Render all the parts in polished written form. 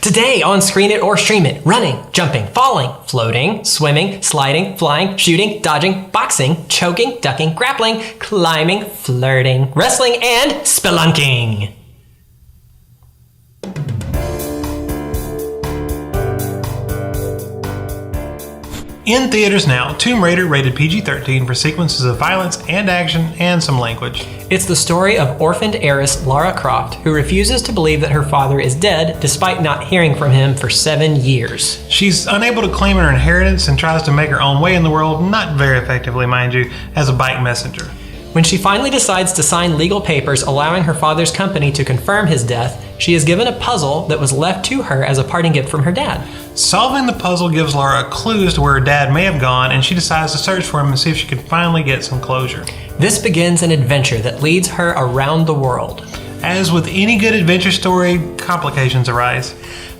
Today on Screen It or Stream It, running, jumping, falling, floating, swimming, sliding, flying, shooting, dodging, boxing, choking, ducking, grappling, climbing, flirting, wrestling, and spelunking. In theaters now, Tomb Raider rated PG-13 for sequences of violence and action and some language. It's the story of orphaned heiress Lara Croft, who refuses to believe that her father is dead despite not hearing from him for 7 years. She's unable to claim her inheritance and tries to make her own way in the world, not very effectively, mind you, as a bike messenger. When she finally decides to sign legal papers allowing her father's company to confirm his death, she is given a puzzle that was left to her as a parting gift from her dad. Solving the puzzle gives Lara clues to where her dad may have gone, and she decides to search for him and see if she can finally get some closure. This begins an adventure that leads her around the world. As with any good adventure story, complications arise.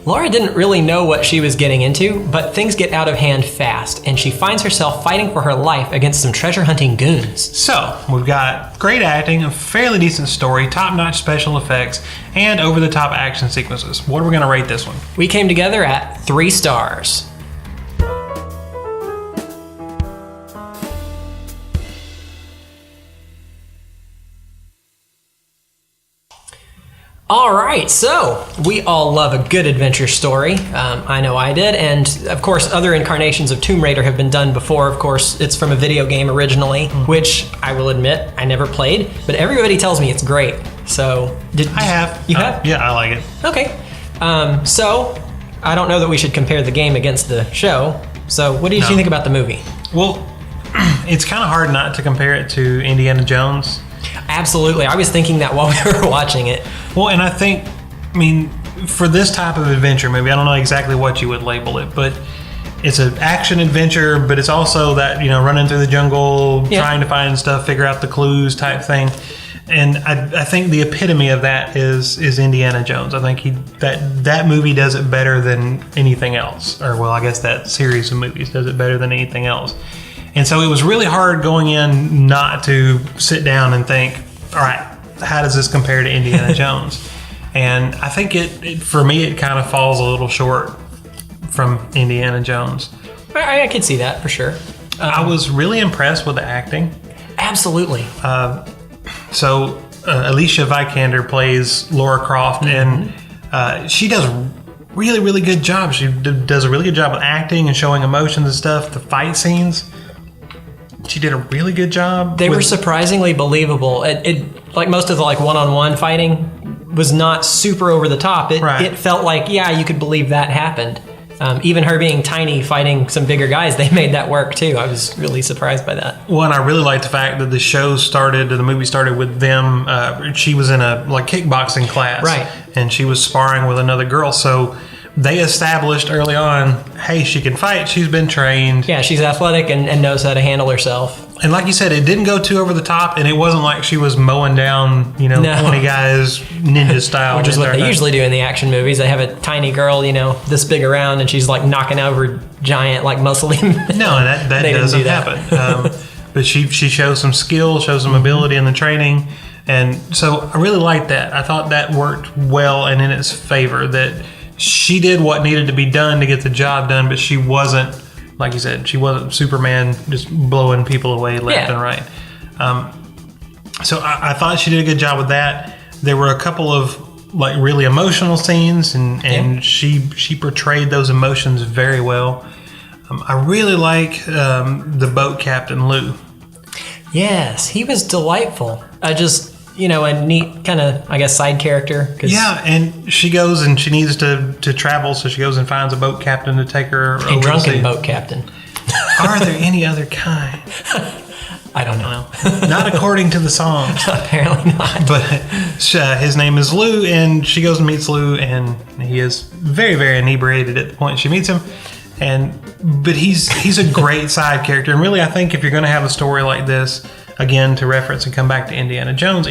Lara didn't really know what she was getting into, but things get out of hand fast, and she finds herself fighting for her life against some treasure-hunting goons. So, we've got great acting, a fairly decent story, top-notch special effects, and over-the-top action sequences. What are we going to rate this one? We came together at 3 stars. All right, so we all love a good adventure story. I know I did, and of course other incarnations of Tomb Raider have been done before. Of course, it's from a video game originally, which I will admit I never played, but everybody tells me it's great. So, I have. You have? Yeah, I like it. Okay. So, I don't know that we should compare the game against the show. So, what did you think about the movie? Well, it's kind of hard not to compare it to Indiana Jones. Absolutely. I was thinking that while we were watching it. Well, and I mean, for this type of adventure movie, I don't know exactly what you would label it, but it's an action adventure, but it's also that, running through the jungle, trying to find stuff, figure out the clues type thing. And I think the epitome of that is Indiana Jones. I think that movie does it better than anything else. Or, well, I guess that series of movies does it better than anything else. And so it was really hard going in not to sit down and think, all right, how does this compare to Indiana Jones? And I think for me, it kind of falls a little short from Indiana Jones. I could see that for sure. I was really impressed with the acting. Absolutely. So Alicia Vikander plays Lara Croft, and she does really, really good job. She does a really good job of acting and showing emotions and stuff. The fight scenes, she did a really good job. They were surprisingly believable. It like most of the one-on-one fighting was not super over the top. It felt like, you could believe that happened. Even her being tiny fighting some bigger guys, they made that work too. I was really surprised by that. Well, and I really liked the fact that the movie started with them. She was in a kickboxing class. Right. And she was sparring with another girl. So they established early on, hey, she can fight. She's been trained. Yeah, she's athletic and knows how to handle herself. And like you said, it didn't go too over the top, and it wasn't like she was mowing down, 20 guys ninja style. Which is what they usually do in the action movies. They have a tiny girl, this big around, and she's knocking over giant, muscly men. No, that doesn't happen. But she shows some skill, shows some ability in the training. And so I really liked that. I thought that worked well and in its favor, that she did what needed to be done to get the job done, but she wasn't, like you said, she wasn't Superman just blowing people away left and right. So I thought she did a good job with that. There were a couple of really emotional scenes, and she portrayed those emotions very well. I really like the boat captain, Lou. Yes, he was delightful. A neat kind of, side character. Yeah, and she goes and she needs to travel, so she goes and finds a boat captain to take her. A drunken boat captain. Are there any other kind? I don't know. Not according to the song. Apparently not. But his name is Lou, and she goes and meets Lou, and he is very, very inebriated at the point she meets him. But he's a great side character, and really, I think if you're going to have a story like this, again, to reference and come back to Indiana Jones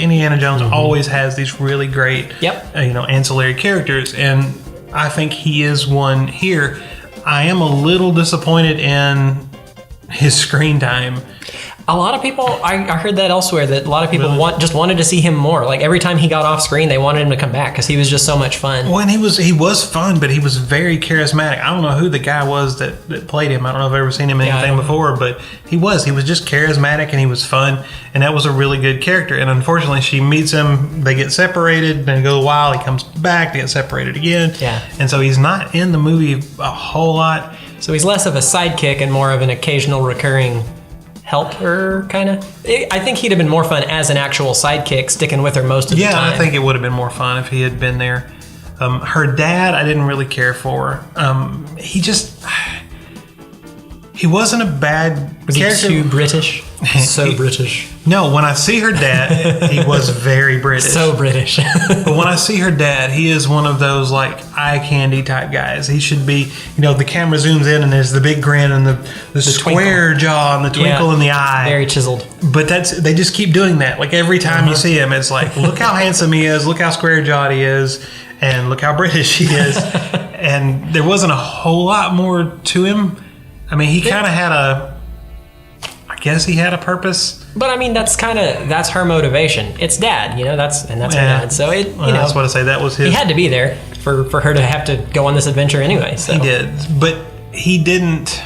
always has these really great, ancillary characters, and I think he is one here. I am a little disappointed in his screen time. A lot of people, I heard that elsewhere, that a lot of people Really? just wanted to see him more. Like every time he got off screen, they wanted him to come back because he was just so much fun. Well, and he was fun, but he was very charismatic. I don't know who the guy was that played him. I don't know if I've ever seen him in anything before, but he was just charismatic and he was fun, and that was a really good character. And unfortunately, she meets him, they get separated, then it goes a while, he comes back, they get separated again. Yeah. And so he's not in the movie a whole lot. So he's less of a sidekick and more of an occasional recurring helper, kind of. I think he'd have been more fun as an actual sidekick, sticking with her most of the time. Yeah, I think it would have been more fun if he had been there. Her dad, I didn't really care for. He wasn't a bad Was character. he too British? So British. No, when I see her dad, he was very British. So British. But when I see her dad, he is one of those like eye candy type guys. He should be, the camera zooms in and there's the big grin and the square twinkle. Jaw and the twinkle in the eye. Very chiseled. But they just keep doing that. Like every time you see him, it's like, look how handsome he is, look how square jawed he is, and look how British he is. And there wasn't a whole lot more to him. I mean, he kind of had I guess he had a purpose. But I mean, that's her motivation. It's dad, that's her dad. So that's what I say. That was his. He had to be there for her to have to go on this adventure anyway. So he did, but he didn't,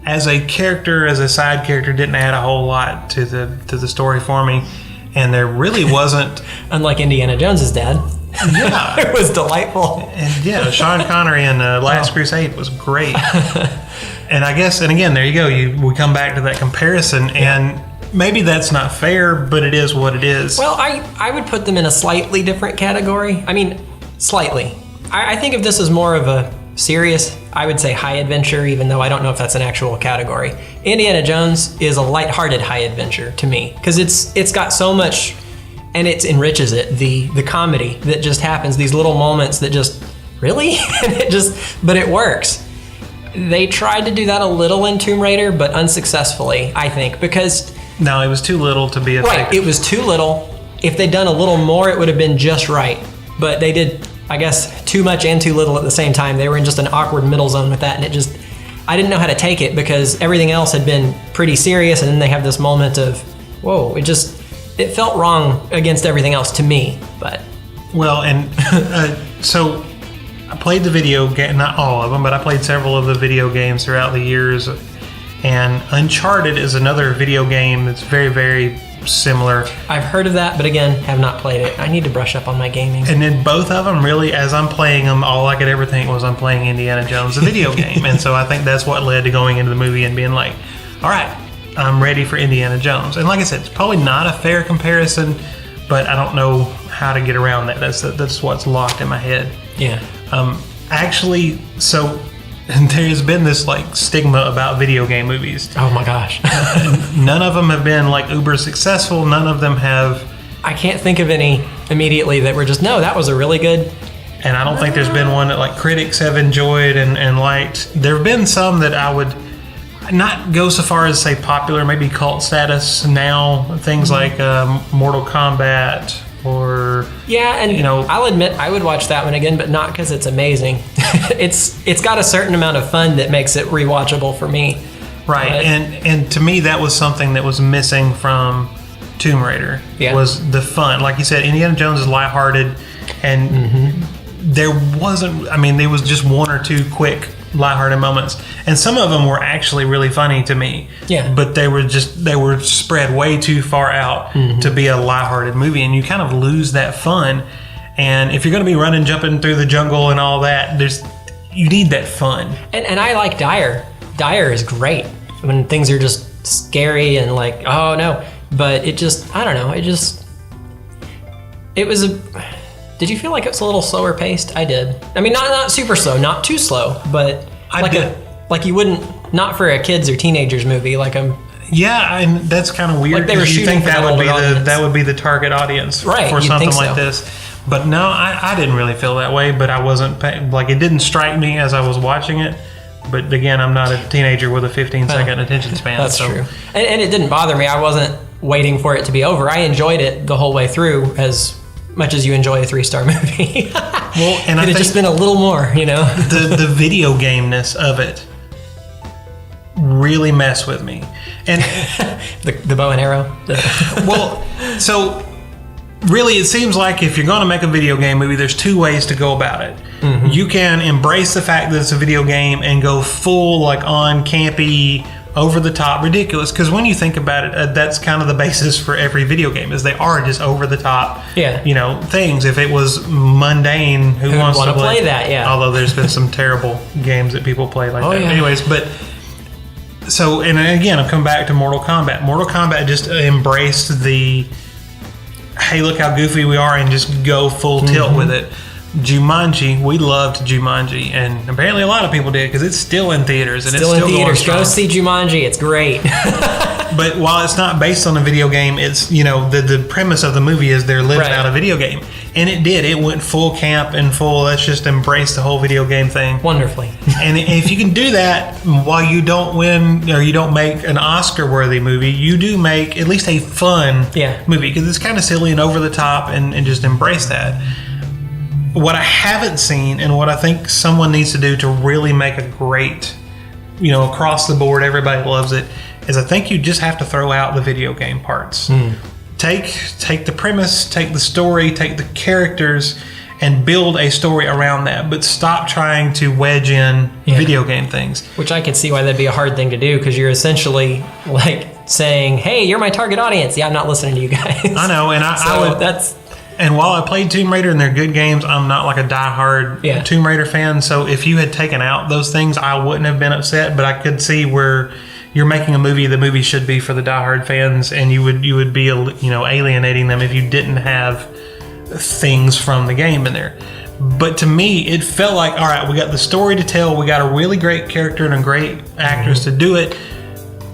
as a character, as a side character, didn't add a whole lot to the story for me, and there really wasn't. Unlike Indiana Jones's dad. Yeah, it was delightful. And yeah, Sean Connery in Last Crusade was great. And I guess, and again, there you go. We come back to that comparison, and maybe that's not fair, but it is what it is. Well, I would put them in a slightly different category. I mean, slightly. I think if this is more of a serious, I would say high adventure, even though I don't know if that's an actual category. Indiana Jones is a lighthearted high adventure to me, because it's got so much, and it enriches it. The comedy that just happens, these little moments that just, really? But it works. They tried to do that a little in Tomb Raider, but unsuccessfully, I think, because... No, it was too little to be effective. Right, it was too little. If they'd done a little more, it would have been just right. But they did, I guess, too much and too little at the same time. They were in just an awkward middle zone with that, and I didn't know how to take it, because everything else had been pretty serious, and then they have this moment of, whoa, it felt wrong against everything else to me, but... Well, and so... I played the video game, not all of them, but I played several of the video games throughout the years. And Uncharted is another video game that's very, very similar. I've heard of that, but again, have not played it. I need to brush up on my gaming. And then both of them, really, as I'm playing them, all I could ever think was I'm playing Indiana Jones, the video game. And so I think that's what led to going into the movie and being like, all right, I'm ready for Indiana Jones. And like I said, it's probably not a fair comparison, but I don't know how to get around that. That's what's locked in my head. Yeah. Actually, so there's been this like stigma about video game movies. Oh my gosh. None of them have been like uber successful. None of them have. I can't think of any immediately that were just, no, that was a really good. And I don't think there's been one that like critics have enjoyed and liked. There have been some that I would not go so far as say popular, maybe cult status now. Things like Mortal Kombat. Or and I'll admit I would watch that one again, but not because it's amazing. It's got a certain amount of fun that makes it rewatchable for me. Right, but, and to me that was something that was missing from Tomb Raider. Was the fun. Like you said, Indiana Jones is lighthearted, and there wasn't. I mean, there was just one or two quick lighthearted moments, and some of them were actually really funny to me. Yeah. But they were spread way too far out to be a lighthearted movie, and you kind of lose that fun. And if you're going to be running, jumping through the jungle and all that, you need that fun. And I like Dyer. Dyer is great when things are just scary and like, oh no. But it just, I don't know. It was a. Did you feel like it was a little slower paced? I did. I mean, not super slow, not too slow, but like you wouldn't, not for a kids or teenagers movie. Like yeah, and that's kind of weird. Like they were you think shooting that would be the target audience for something like this. But no, I didn't really feel that way. But I wasn't like it didn't strike me as I was watching it. But again, I'm not a teenager with a 15-second attention span. That's true. And it didn't bother me. I wasn't waiting for it to be over. I enjoyed it the whole way through as much as you enjoy a 3-star movie. Well, and it had just been a little more, the video game-ness of it really mess with me. And the bow and arrow. well, so really, it seems like if you're going to make a video game movie, there's two ways to go about it. Mm-hmm. You can embrace the fact that it's a video game and go full, like, on campy, over the top, ridiculous. Because when you think about it, that's kind of the basis for every video game, is they are just over the top, things. If it was mundane, who wants to play that? Yeah. Although there's been some terrible games that people play like that. Yeah. Anyways, but. So, and again, I'm coming back to Mortal Kombat. Mortal Kombat just embraced the, hey, look how goofy we are, and just go full tilt with it. Jumanji, we loved Jumanji, and apparently a lot of people did, because it's still in theaters. And still it's in still theaters. Going Go see Jumanji. It's great. But while it's not based on a video game, it's, the premise of the movie is they're living out a video game. And it did. It went full camp and full, let's just embrace the whole video game thing. Wonderfully. And if you can do that while you don't win, or you don't make an Oscar-worthy movie, you do make at least a fun movie, because it's kind of silly and over the top, and just embrace that. What I haven't seen, and what I think someone needs to do to really make a great, across the board, everybody loves it, is I think you just have to throw out the video game parts. Take the premise, take the story, take the characters, and build a story around that. But stop trying to wedge in video game things. Which I could see why that'd be a hard thing to do, because you're essentially like saying, "Hey, you're my target audience." Yeah, I'm not listening to you guys. I know, and I would. And while I played Tomb Raider and they're good games, I'm not like a diehard Tomb Raider fan. So if you had taken out those things, I wouldn't have been upset. But I could see where you're making a movie. The movie should be for the diehard fans, and you would be alienating them if you didn't have things from the game in there. But to me, it felt like, all right, we got the story to tell. We got a really great character and a great actress to do it.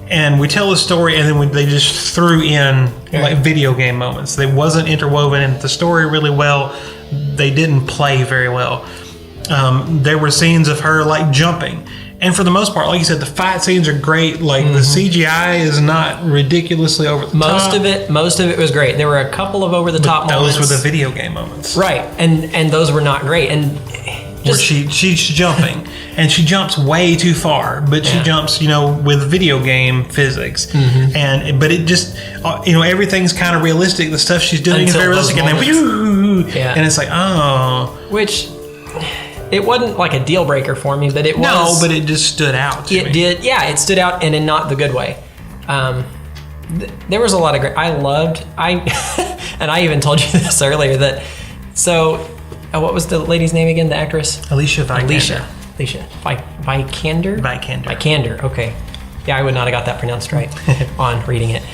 And we tell the story, and then they just threw in like video game moments. They wasn't interwoven into the story really well. They didn't play very well. There were scenes of her like jumping, and for the most part, like you said, the fight scenes are great. Like the CGI is not ridiculously over the top. Most of it was great. There were a couple of over the top moments. Those were the video game moments, right? And those were not great. And where she's jumping, and she jumps way too far, but she jumps, with video game physics, but it just, everything's kind of realistic. The stuff she's doing is very realistic, and then and it's like, which it wasn't like a deal breaker for me, but it was. No, but it just stood out to me. It did, it stood out, and in not the good way. There was a lot of great. And I even told you this earlier that what was the lady's name again? The actress? Alicia Vikander. Alicia Vikander? Vikander. Okay. Yeah, I would not have got that pronounced right on reading it.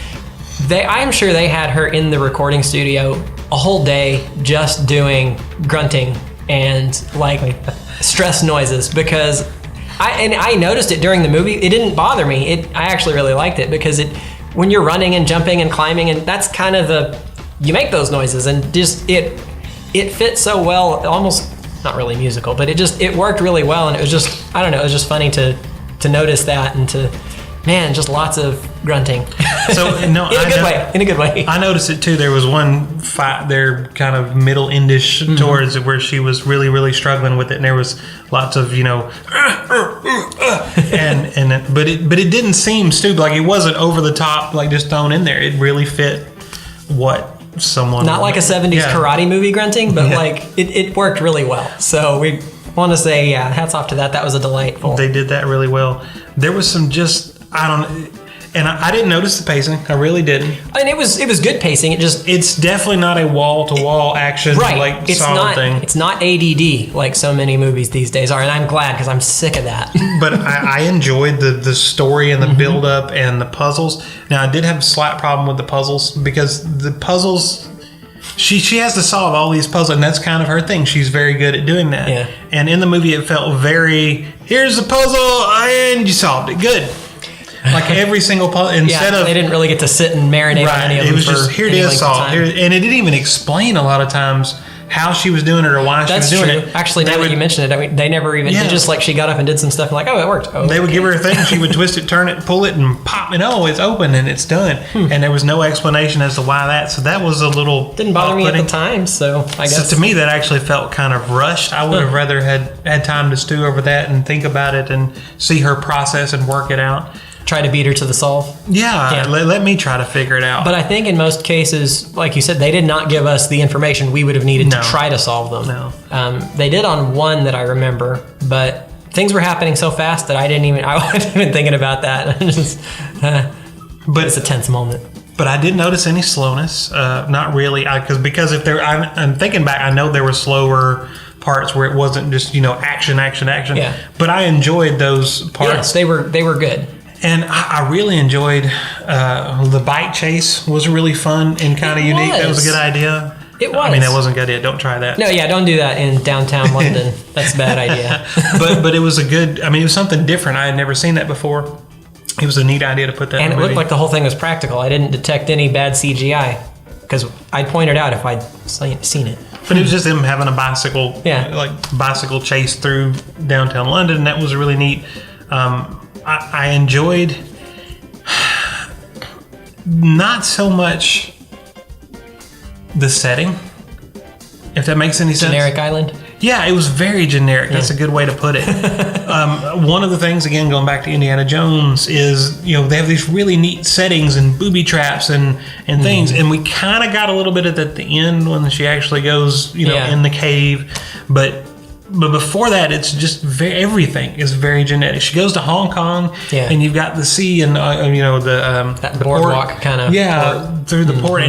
I'm sure they had her in the recording studio a whole day just doing grunting and like stress noises, because I noticed it during the movie. It didn't bother me. I actually really liked it, because when you're running and jumping and climbing, and that's kind of you make those noises, and just it fit so well, almost not really musical, but it worked really well, and it was just, I don't know, it was just funny to notice that, and just lots of grunting. So in a good way. I noticed it too. There was one fight there, kind of middle endish towards where she was really, really struggling with it, and there was lots of but it didn't seem stupid. Like, it wasn't over the top, like just thrown in there. It really fit what someone, not like a 70s karate movie grunting, but like it worked really well. So we want to say hats off to that. That was a delightful. They did that really well. There was some and I didn't notice the pacing. I really didn't. And it was good pacing. It's definitely not a wall to wall action like solid thing. It's not ADD like so many movies these days are, and I'm glad, because I'm sick of that. But I enjoyed the story and the build up and the puzzles. Now, I did have a slight problem with the puzzles, because the puzzles, she has to solve all these puzzles, and that's kind of her thing. She's very good at doing that. Yeah. And in the movie, it felt very, here's the puzzle and you solved it. Good. Like every single puzzle, instead of, they didn't really get to sit and marinate on any of them. It was just, here it is, solved. And it didn't even explain a lot of times how she was doing it or why she was doing it. Actually, now that you mention it, I mean, they never even just like she got up and did some stuff and like, oh, it worked. Oh, they would give her a thing. She would twist it, turn it, pull it, and pop. And it's open and it's done. And there was no explanation as to why that. So that was a little didn't bother me at the time. So I guess to me that actually felt kind of rushed. I would have rather had time to stew over that and think about it and see her process and work it out. Try to beat her to the solve. Yeah. Let me try to figure it out. But I think in most cases, like you said, they did not give us the information we would have needed to try to solve them. No. They did on one that I remember, but things were happening so fast that I wasn't even thinking about that. But it's a tense moment. But I didn't notice any slowness. Not really. Because if I'm thinking back, I know there were slower parts where it wasn't just action. Yeah. But I enjoyed those parts. Yes, they were good. And I really enjoyed the bike chase was really fun and kind of unique. That was a good idea. It was. I mean, that wasn't a good idea. Don't try that. No, don't do that in downtown London. That's a bad idea. but it was it was something different. I had never seen that before. It was a neat idea to put that in the movie. And it looked like the whole thing was practical. I didn't detect any bad CGI because I'd pointed out if I'd seen it. But it was just them having a bicycle, bicycle chase through downtown London. That was really neat. I enjoyed not so much the setting, if that makes any sense. Generic island? Yeah, it was very generic. That's a good way to put it. One of the things, again, going back to Indiana Jones, is they have these really neat settings and booby traps and things, and we kind of got a little bit at the end when she actually goes, in the cave, but before that, it's just everything is very genetic. She goes to Hong Kong, and you've got the sea and that boardwalk kind of through the port,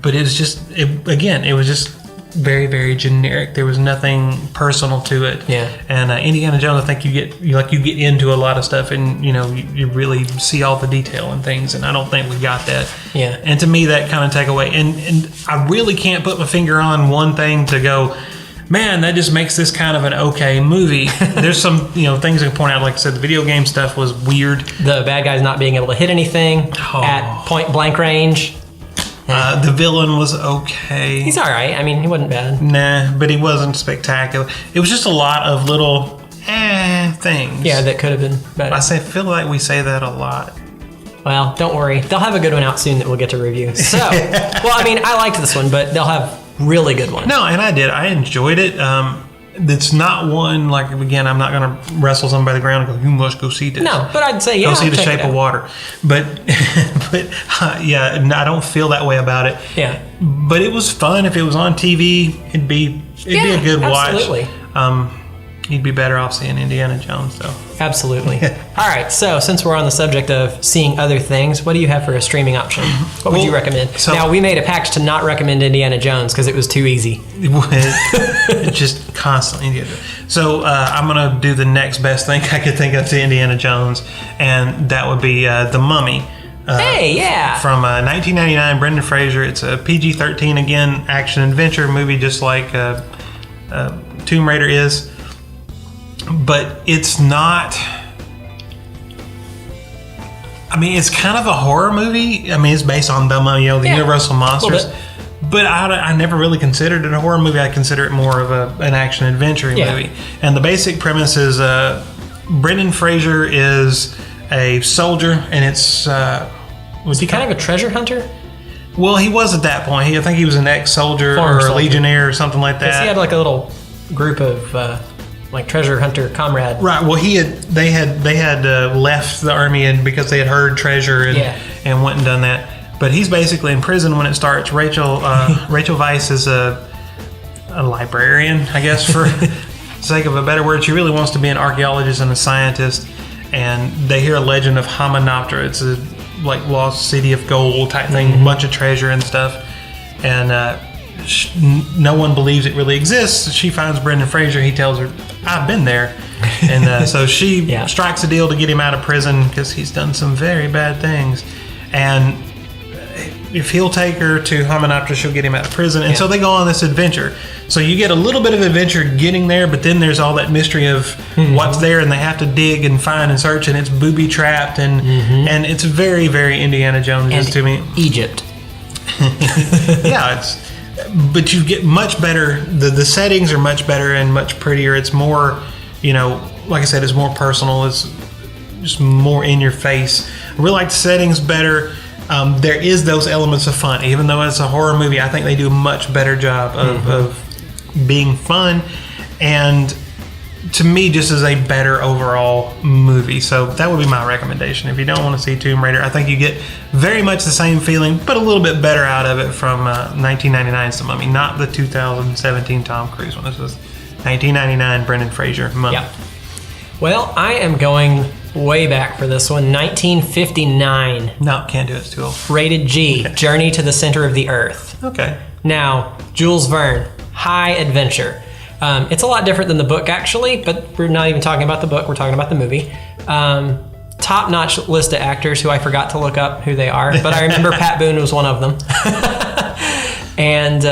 but it was just it was just very, very generic. There was nothing personal to it. Yeah. And Indiana Jones, I think you get into a lot of stuff, and you really see all the detail and things. And I don't think we got that. Yeah. And to me, that kind of take away. And I really can't put my finger on one thing to go, man, that just makes this kind of an okay movie. There's some, things I can point out. Like I said, the video game stuff was weird. The bad guys not being able to hit anything at point blank range. The villain was okay. He's all right. I mean, he wasn't bad. Nah, but he wasn't spectacular. It was just a lot of little things. Yeah, that could have been better. I feel like we say that a lot. Well, don't worry. They'll have a good one out soon that we'll get to review. So, I mean, I liked this one, but they'll have really good ones. No, and I did. I enjoyed it. It's not one, like, again, I'm not going to wrestle somebody by the ground and go, you must go see this. No, but I'd say, go see The Shape of Water. But I don't feel that way about it. Yeah. But it was fun. If it was on TV, it'd be a good watch. Absolutely. You'd be better off seeing Indiana Jones, though. Absolutely. All right, so since we're on the subject of seeing other things, what do you have for a streaming option? What would you recommend? Now, we made a pact to not recommend Indiana Jones because it was too easy. It's just constantly Indiana Jones. So I'm going to do the next best thing I could think of to Indiana Jones, and that would be The Mummy. From 1999, Brendan Fraser. It's a PG-13, again, action-adventure movie, just like Tomb Raider is. But it's not... I mean, it's kind of a horror movie. I mean, it's based on the Universal Monsters. But I never really considered it a horror movie. I consider it more of an action-adventure movie. And the basic premise is Brendan Fraser is a soldier, and it's... was he kind of a treasure hunter? Well, he was at that point. I think he was an ex-soldier or a legionnaire or something like that. He had like a little group of... like treasure hunter comrade. Right. Well, they had left the army because they had heard treasure and went and done that. But he's basically in prison when it starts. Rachel Weisz is a librarian, I guess, for sake of a better word. She really wants to be an archaeologist and a scientist. And they hear a legend of Hamunaptra. It's a like lost city of gold type thing, a bunch of treasure and stuff. And no one believes it really exists. She finds Brendan Fraser. He tells her, I've been there. And so she strikes a deal to get him out of prison because he's done some very bad things. And if he'll take her to Hamunaptra, she'll get him out of prison. And so they go on this adventure. So you get a little bit of adventure getting there, but then there's all that mystery of what's there, and they have to dig and find and search, and it's booby trapped, and it's very, very Indiana Jones to me. Egypt. Yeah, it's but you get much better. The settings are much better and much prettier. It's more, like I said, it's more personal. It's just more in your face. I really like the settings better. There is those elements of fun, even though it's a horror movie. I think they do a much better job of being fun, and to me, just as a better overall movie. So that would be my recommendation. If you don't want to see Tomb Raider, I think you get very much the same feeling, but a little bit better out of it from 1999's The Mummy, not the 2017 Tom Cruise one. This was 1999 Brendan Fraser Mummy. Yeah. Well, I am going way back for this one. 1959. No, can't do it. It's too old. Rated G. Okay. Journey to the Center of the Earth. Okay. Now, Jules Verne, high adventure. It's a lot different than the book, actually, but we're not even talking about the book. We're talking about the movie. Top-notch list of actors who I forgot to look up who they are, but I remember Pat Boone was one of them. And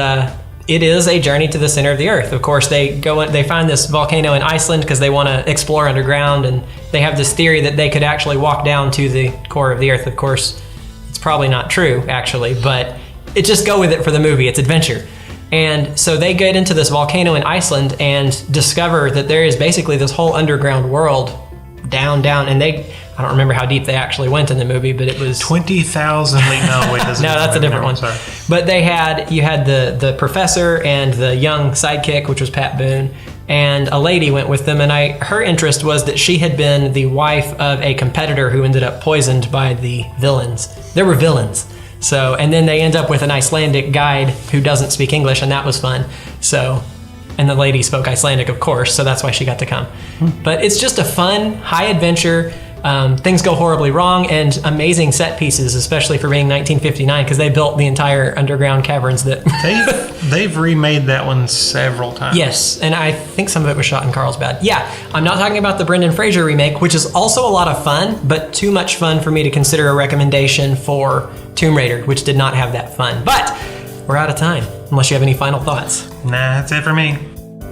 it is a journey to the center of the earth. Of course, they find this volcano in Iceland because they want to explore underground, and they have this theory that they could actually walk down to the core of the earth. Of course, it's probably not true, actually, but just go with it for the movie. It's adventure. And so they get into this volcano in Iceland and discover that there is basically this whole underground world down, and I don't remember how deep they actually went in the movie, but it was 20,000 no, wait, no, that's a different one. Sorry. But you had the professor and the young sidekick, which was Pat Boone, and a lady went with them, and her interest was that she had been the wife of a competitor who ended up poisoned by the villains. There were villains. So, and then they end up with an Icelandic guide who doesn't speak English, and that was fun. So, and the lady spoke Icelandic, of course, so that's why she got to come. But it's just a fun, high adventure. Things go horribly wrong, and amazing set pieces, especially for being 1959, because they built the entire underground caverns that they've remade that one several times. Yes, and I think some of it was shot in Carlsbad. Yeah, I'm not talking about the Brendan Fraser remake, which is also a lot of fun, but too much fun for me to consider a recommendation for Tomb Raider, which did not have that fun. But we're out of time, unless you have any final thoughts. Nah, that's it for me.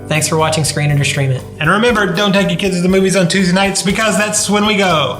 Thanks for watching Screen It or Stream It. And remember, don't take your kids to the movies on Tuesday nights, because that's when we go.